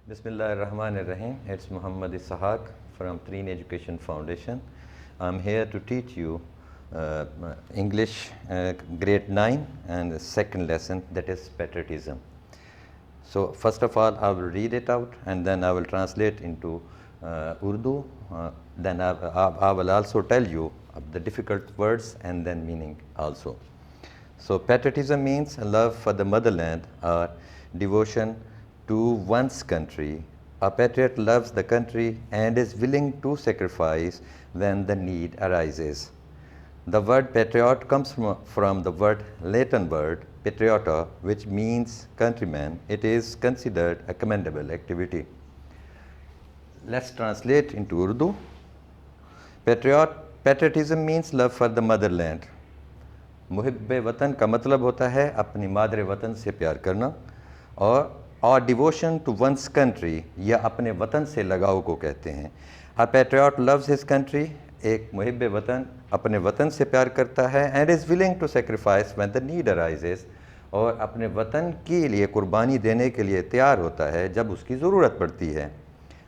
Bismillah ar-Rahman ar-Rahim. It's Muhammad Ishaq from Treen Education Foundation. I'm here to teach you English grade 9 and the second lesson, that is patriotism. So first of all, I will read it out and then I will translate into Urdu. Then I will also tell you the difficult words and then meaning also. So patriotism means love for the motherland or devotion to one's country. A patriot loves the country and is willing to sacrifice when the need arises. The word patriot comes from the Latin word patriota, which means countryman. It is considered a commendable activity. Let's translate into Urdu. Patriotism means love for the motherland. محب وطن کا مطلب ہوتا ہے اپنی مادر وطن سے پیار کرنا اور ڈیووشن ٹو ونس کنٹری یا اپنے وطن سے لگاؤ کو کہتے ہیں. A patriot loves his country. ایک محب وطن اپنے وطن سے پیار کرتا ہے and is willing to sacrifice when the need arises. اور اپنے وطن کے لیے قربانی دینے کے لیے تیار ہوتا ہے جب اس کی ضرورت پڑتی ہے.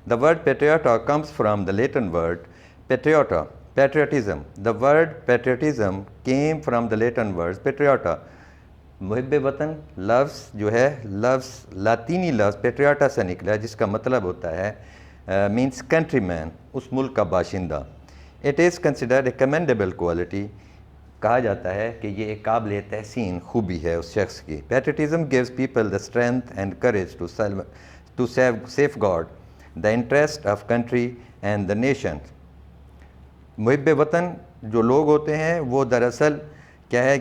The word patriota comes from the Latin word patriota. Patriotism. The word patriotism came from the Latin words patriota. محب وطن لفظ جو ہے لاطینی لفظ پیٹریاٹا سے نکلا جس کا مطلب ہوتا ہے means countryman, اس ملک کا باشندہ. It is considered a commendable quality. کہا جاتا ہے کہ یہ ایک قابل تحسین خوبی ہے اس شخص کی. Patriotism gives people the strength and courage to safeguard the interest of country and the nation. محب وطن جو لوگ ہوتے ہیں وہ دراصل کیا ہے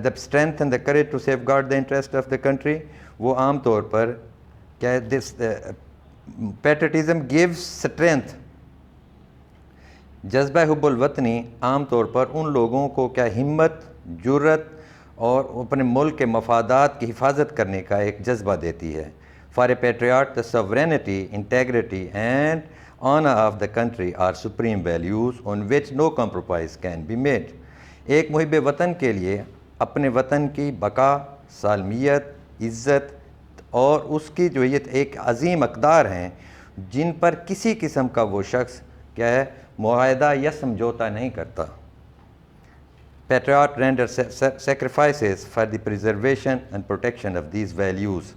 the strength and the courage to safeguard the interest of the country. وہ عام طور پر کیا ہے this patriotism gives strength. جذبہ حب الوطنی عام طور پر ان لوگوں کو کیا ہمت، جرت اور اپنے ملک کے مفادات کی حفاظت کرنے کا ایک جذبہ دیتی ہے. For a patriot, the sovereignty, integrity and honor of the country are supreme values on which no compromise can be made. ایک محب وطن کے لیے اپنے وطن کی بقا، سالمیت، عزت اور اس کی جو یہ ایک عظیم اقدار ہیں جن پر کسی قسم کا وہ شخص کیا ہے معاہدہ یا سمجھوتا نہیں کرتا. Patriot renders sacrifices for the preservation and protection of these values.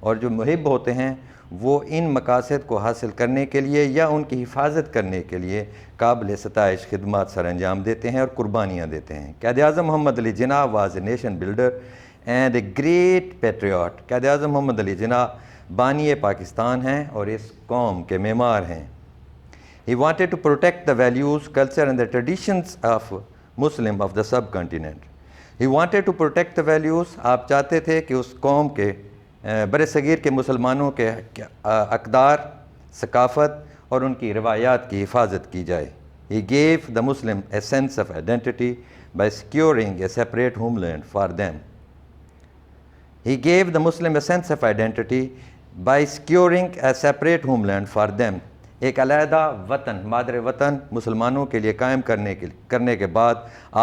اور جو محب ہوتے ہیں وہ ان مقاصد کو حاصل کرنے کے لیے یا ان کی حفاظت کرنے کے لیے قابل ستائش خدمات سر انجام دیتے ہیں اور قربانیاں دیتے ہیں. Quaid Azam Muhammad Ali Jinnah was a nation builder and a great patriot. Quaid Azam Muhammad Ali جناح بانی پاکستان ہیں اور اس قوم کے معمار ہیں. He wanted to protect the values, culture and the traditions of Muslim of the subcontinent. He wanted to protect the values. آپ چاہتے تھے کہ اس قوم کے بر صغیر کے مسلمانوں کے اقدار، ثقافت اور ان کی روایات کی حفاظت کی جائے. He gave the Muslim a sense of identity by securing a separate homeland for them. He gave the Muslim a sense of identity by securing a separate homeland for them. ایک علیحدہ وطن، مادر وطن مسلمانوں کے لیے قائم کرنے کے بعد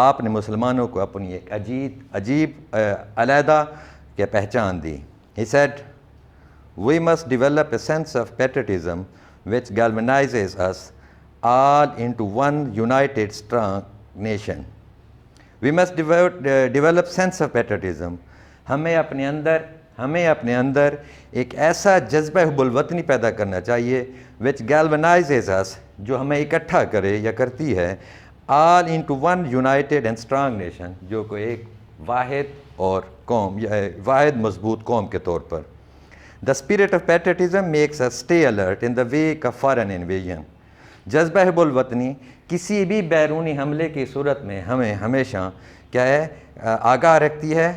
آپ نے مسلمانوں کو اپنی ایک عجیب علیحدہ کی پہچان دی. He said, we must develop a sense of patriotism which galvanizes us all into one united strong nation. We must develop sense of patriotism. ہمیں اپنے اندر ایک ایسا جذبہ حب الوطنی پیدا کرنا چاہیے which galvanizes us، جو ہمیں اکٹھا کرے یا کرتی ہے all into one united and strong nation، جو کہ ایک واحد اور قوم یا واحد مضبوط قوم کے طور پر. The spirit of patriotism makes us stay alert in the wake of foreign invasion. جذبہ حب الوطنی کسی بھی بیرونی حملے کی صورت میں ہمیں ہمیشہ کیا ہے آگاہ رکھتی ہے.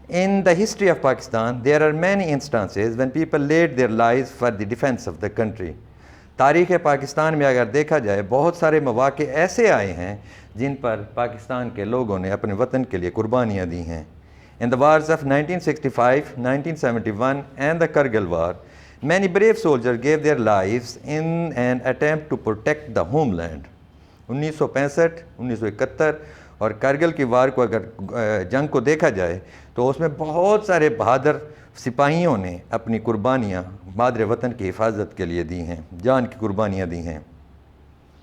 In the history of Pakistan, there are many instances when people laid their lives for the defense of the country. تاریخ پاکستان میں اگر دیکھا جائے بہت سارے مواقع ایسے آئے ہیں جن پر پاکستان کے لوگوں نے اپنے وطن کے لیے قربانیاں دی ہیں. In the wars of 1965, 1971 and the Kargil war, many brave soldiers gave their lives in an attempt to protect the homeland. 1965, 1971 اور کارگل کی وار کو اگر جنگ کو دیکھا جائے تو اس میں بہت سارے بہادر سپاہیوں نے اپنی قربانیاں مادر وطن کی حفاظت کے لیے دی ہیں، جان کی قربانیاں دی ہیں۔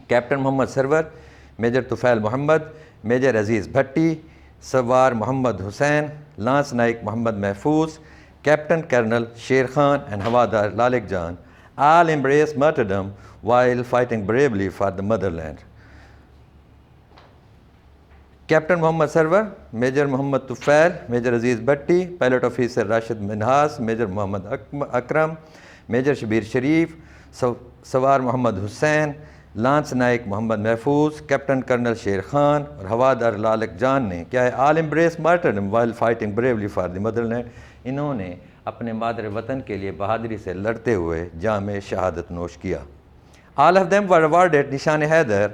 کیپٹن محمد سرور، میجر طفیل محمد، میجر عزیز بھٹی، سوار محمد حسین، لانس نائک محمد محفوظ، captain colonel Sher Khan and ہوادار Lalak Jan all embraced martyrdom while fighting bravely for the motherland. Captain Muhammad Sarwar, major Muhammad Tufail, major Aziz Bhatti, pilot officer Rashid Minhas, major Muhammad Akram, major Shabbir Sharif, سوار محمد حسین، لانس نائک محمد محفوظ، کیپٹن کرنل شیر خان اور ہوادار لالک جان نے کیا ہے آل embraced martyrdom while fighting bravely for the motherland. انہوں نے اپنے مادر وطن کے لیے بہادری سے لڑتے ہوئے جام شہادت نوش کیا۔ All of them were awarded نشان حیدر،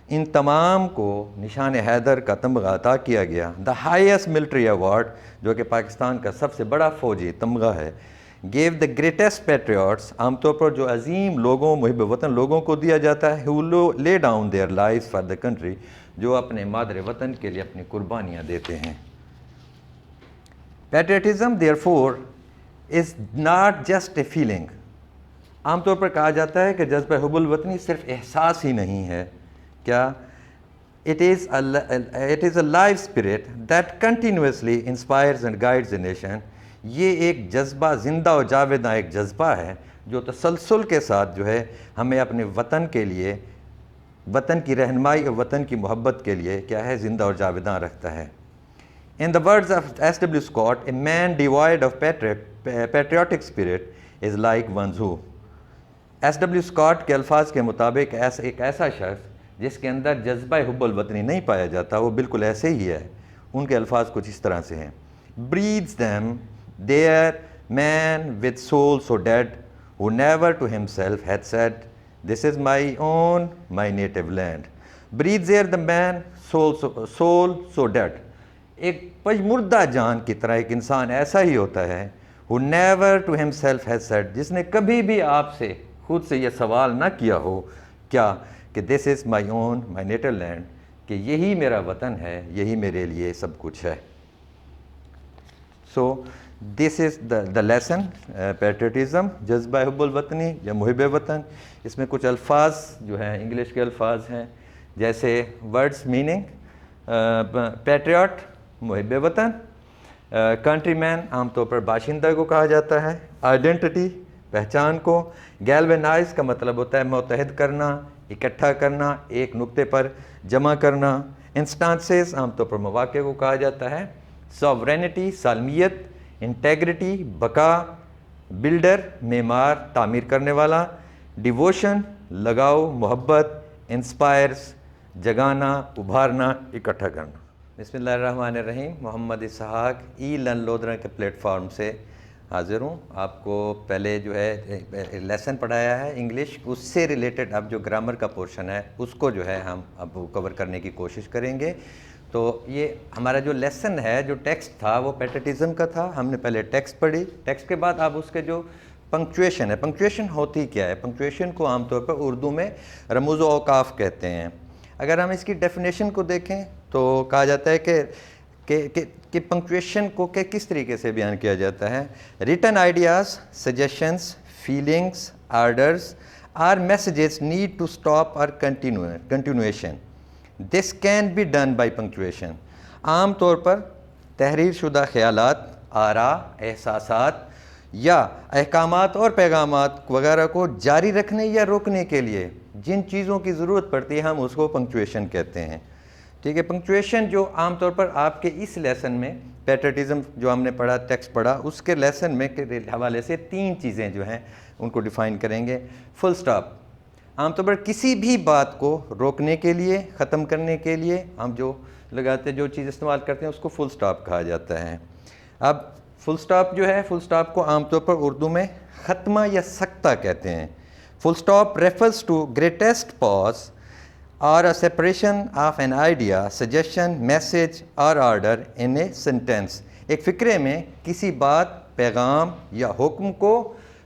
ان تمام کو نشان حیدر کا تمغہ عطا کیا گیا، the highest military award، جو کہ پاکستان کا سب سے بڑا فوجی تمغہ ہے، gave the greatest patriots، عام طور پر جو عظیم لوگوں، محب وطن لوگوں کو دیا جاتا ہے، who lay down their lives for the country، جو اپنے مادر وطن کے لیے اپنی قربانیاں دیتے ہیں۔ Patriotism therefore is not just a feeling، عام طور پر کہا جاتا ہے کہ جذبہ حب الوطنی صرف احساس ہی نہیں ہے، کیا it is a life spirit that continuously inspires and guides the nation، یہ ایک جذبہ، زندہ و جاویداں ایک جذبہ ہے جو تسلسل کے ساتھ جو ہے ہمیں اپنے وطن کے لیے، وطن کی رہنمائی اور وطن کی محبت کے لیے کیا ہے زندہ اور جاویداں رکھتا ہے۔ In the words of S.W. Scott، a man devoid of patriotic spirit is like one who، S.W. Scott کے الفاظ کے مطابق ایک ایسا شخص جس کے اندر جذبہ حب الوطنی نہیں پایا جاتا وہ بالکل ایسے ہی ہے۔ ان کے الفاظ کچھ اس طرح سے ہیں، breathes them there man with soul so dead who never to himself had said this is my own my native land، breathes there the man soul so dead، ایک پژمردہ جان کی طرح ایک انسان ایسا ہی ہوتا ہے who never to himself has said، جس نے کبھی بھی آپ سے خود سے یہ سوال نہ کیا ہو کیا کہ this is my own my native land، کہ یہی میرا وطن ہے، یہی میرے لیے سب کچھ ہے۔ So this is the lesson، patriotism، جذبہ حب الوطنی یا محب وطن۔ اس میں کچھ الفاظ جو ہیں انگلش کے الفاظ ہیں، جیسے ورڈز میننگ، پیٹریوٹ محب وطن، کنٹری مین عام طور پر باشندہ کو کہا جاتا ہے، آئیڈینٹی پہچان کو، گیلوینائز کا مطلب ہوتا ہے متحد کرنا، اکٹھا کرنا، ایک نقطے پر جمع کرنا، انسٹانسز عام طور پر مواقع کو کہا جاتا ہے، ساورینٹی سالمیت، انٹیگریٹی بقا، بلڈر معمار تعمیر کرنے والا، ڈیووشن لگاؤ محبت، انسپائرز جگانا ابھارنا اکٹھا کرنا۔ بسم اللہ الرحمن الرحیم۔ محمد اسحاق ای لرن لودھرا کے پلیٹ فارم سے حاضر ہوں۔ آپ کو پہلے جو ہے لیسن پڑھایا ہے انگلش، اس سے ریلیٹڈ اب جو گرامر کا پورشن ہے اس کو جو ہے ہم اب کور کرنے کی کوشش کریں گے۔ تو یہ ہمارا جو لیسن ہے، جو ٹیکسٹ تھا وہ پیٹریٹزم کا تھا، ہم نے پہلے ٹیکسٹ پڑھی، ٹیکسٹ کے بعد اب اس کے جو پنکچویشن ہے، پنکچویشن ہوتی کیا ہے؟ پنکچویشن کو عام طور پر اردو میں رموز و اوقاف کہتے ہیں۔ اگر ہم اس کی ڈیفینیشن کو دیکھیں تو کہا جاتا ہے کہ پنکچویشن کو کس طریقے سے بیان کیا جاتا ہے؟ Written ideas, suggestions, feelings, orders are messages need to stop اور continuation, this can be done by punctuation. عام طور پر تحریر شدہ خیالات، آراء، احساسات یا احکامات اور پیغامات وغیرہ کو جاری رکھنے یا روکنے کے لیے جن چیزوں کی ضرورت پڑتی ہے ہم اس کو پنکچویشن کہتے ہیں۔ ٹھیک ہے، پنکچویشن جو عام طور پر آپ کے اس لیسن میں پیٹریٹزم جو ہم نے پڑھا، ٹیکسٹ پڑھا، اس کے لیسن میں کے حوالے سے تین چیزیں جو ہیں ان کو ڈیفائن کریں گے۔ فل سٹاپ، عام طور پر کسی بھی بات کو روکنے کے لیے، ختم کرنے کے لیے ہم جو لگاتے جو چیز استعمال کرتے ہیں اس کو فل سٹاپ کہا جاتا ہے۔ اب فل سٹاپ جو ہے، فل سٹاپ کو عام طور پر اردو میں ختمہ یا سکتہ کہتے ہیں۔ Full stop refers to greatest pause or a separation of an idea, suggestion, message or order in a sentence، ایک فقرے میں کسی بات، پیغام یا حکم کو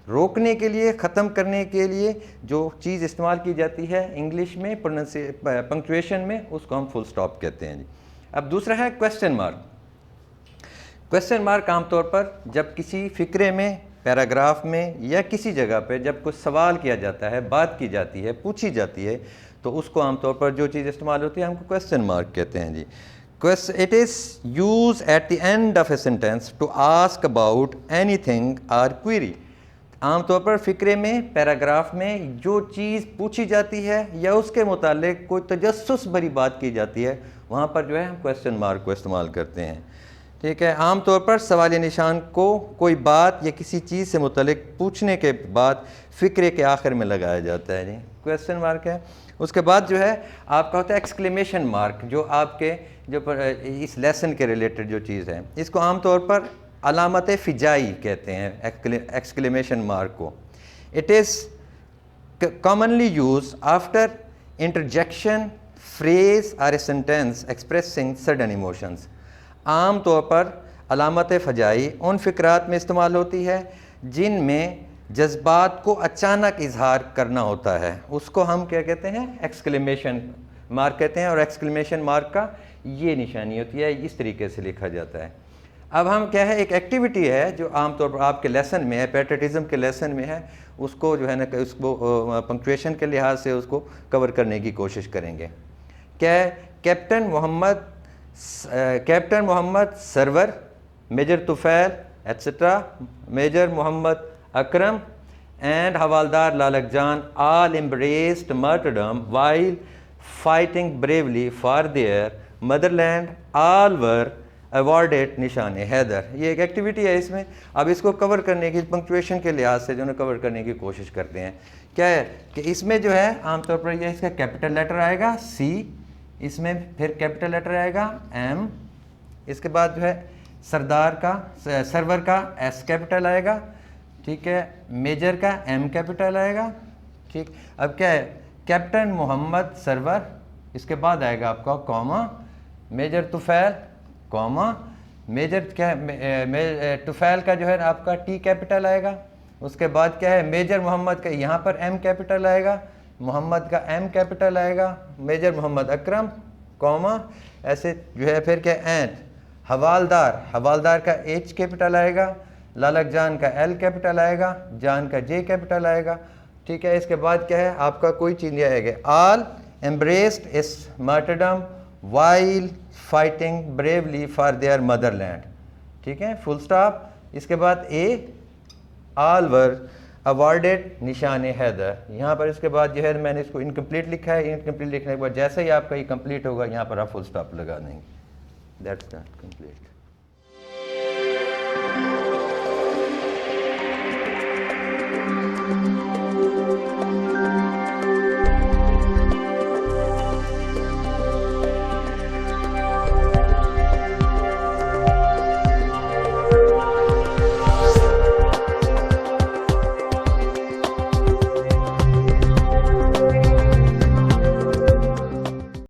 روکنے کے لیے، ختم کرنے کے لیے جو چیز استعمال کی جاتی ہے انگلش میں پنکچویشن میں، اس کو ہم فل سٹاپ کہتے ہیں جی۔ اب دوسرا ہے کویسچن مارک. کویسچن مارک عام طور پر جب کسی فقرے میں، پیراگراف میں یا کسی جگہ پہ جب کچھ سوال کیا جاتا ہے، بات کی جاتی ہے، پوچھی جاتی ہے، تو اس کو عام طور پر جو چیز استعمال ہوتی ہے ہم کو کویسچن مارک کہتے ہیں جی. It is used at the end of a sentence to ask about anything or query. عام طور پر فقرے میں، پیراگراف میں جو چیز پوچھی جاتی ہے یا اس کے متعلق کوئی تجسس بھری بات کی جاتی ہے، وہاں پر جو ہے ہم کویسچن مارک کو استعمال کرتے ہیں. ٹھیک ہے. عام طور پر سوالیہ نشان کو کوئی بات یا کسی چیز سے متعلق پوچھنے کے بعد فقرے کے آخر میں لگایا جاتا ہے جی. کویسچن مارک ہے. اس کے بعد جو ہے آپ کا ہوتا ہے ایکسکلیمیشن مارک، جو آپ کے جو اس لیسن کے ریلیٹڈ جو چیز ہے، اس کو عام طور پر علامت فجائی کہتے ہیں ایکسکلیمیشن مارک کو. It is commonly used after interjection, phrase or a sentence expressing sudden emotions. عام طور پر علامت فجائی ان فقرات میں استعمال ہوتی ہے جن میں جذبات کو اچانک اظہار کرنا ہوتا ہے. اس کو ہم کیا کہتے ہیں؟ ایکسکلیمیشن مارک کہتے ہیں. اور ایکسکلیمیشن مارک کا یہ نشانی ہوتی ہے، اس طریقے سے لکھا جاتا ہے. اب ہم کیا ہے، ایک ایکٹیویٹی ہے جو عام طور پر آپ کے لیسن میں ہے، پیٹرٹزم کے لیسن میں ہے، اس کو جو ہے نا اس کو پنکچویشن کے لحاظ سے اس کو کور کرنے کی کوشش کریں گے. کیا ہے؟ Captain Muhammad Sarwar, major Tufail etcetera, major Muhammad Akram and حوالدار Lalak Jan all embraced martyrdom while fighting bravely for their motherland. All were awarded نشان حیدر. یہ ایک ایکٹیویٹی ہے اس میں. اب اس کو کور کرنے کی پنکچویشن کے لحاظ سے جو ہے کور کرنے کی کوشش کرتے ہیں. کیا ہے کہ اس میں جو ہے عام طور پر یہ اس کا کیپٹل لیٹر آئے گا C، اس میں پھر کیپٹل لیٹر آئے گا M، اس کے بعد جو ہے سرور کا S کیپٹل آئے گا. ٹھیک ہے. میجر کا M کیپٹل آئے گا. ٹھیک. اب کیا ہے؟ کیپٹن محمد سرور، اس کے بعد آئے گا آپ کا کوما، میجر طفیل کوما، میجر کیا ہے طفیل کا جو ہے آپ کا T کیپٹل آئے گا. اس کے بعد کیا ہے؟ میجر محمد کا یہاں پر M کیپٹل آئے گا، محمد کا M کیپٹل آئے گا، میجر محمد اکرم کوما، ایسے جو ہے پھر کیا اینڈ حوالدار کا H کیپٹل آئے گا، لالک جان کا L کیپٹل آئے گا، جان کا J کیپٹل آئے گا. ٹھیک ہے. اس کے بعد کیا ہے آپ کا کوئی چیز نہیں آئے گا. آل embraced is martyrdom while fighting bravely for their motherland. ٹھیک ہے. فل سٹاپ. اس کے بعد A all were awarded نشان حیدر. یہاں پر اس کے بعد جو ہے میں نے اس کو انکمپلیٹ لکھا ہے. انکمپلیٹ لکھنے کے بعد جیسے ہی آپ کا یہ کمپلیٹ ہوگا یہاں پر آپ فل سٹاپ لگا دیں گے. That's complete.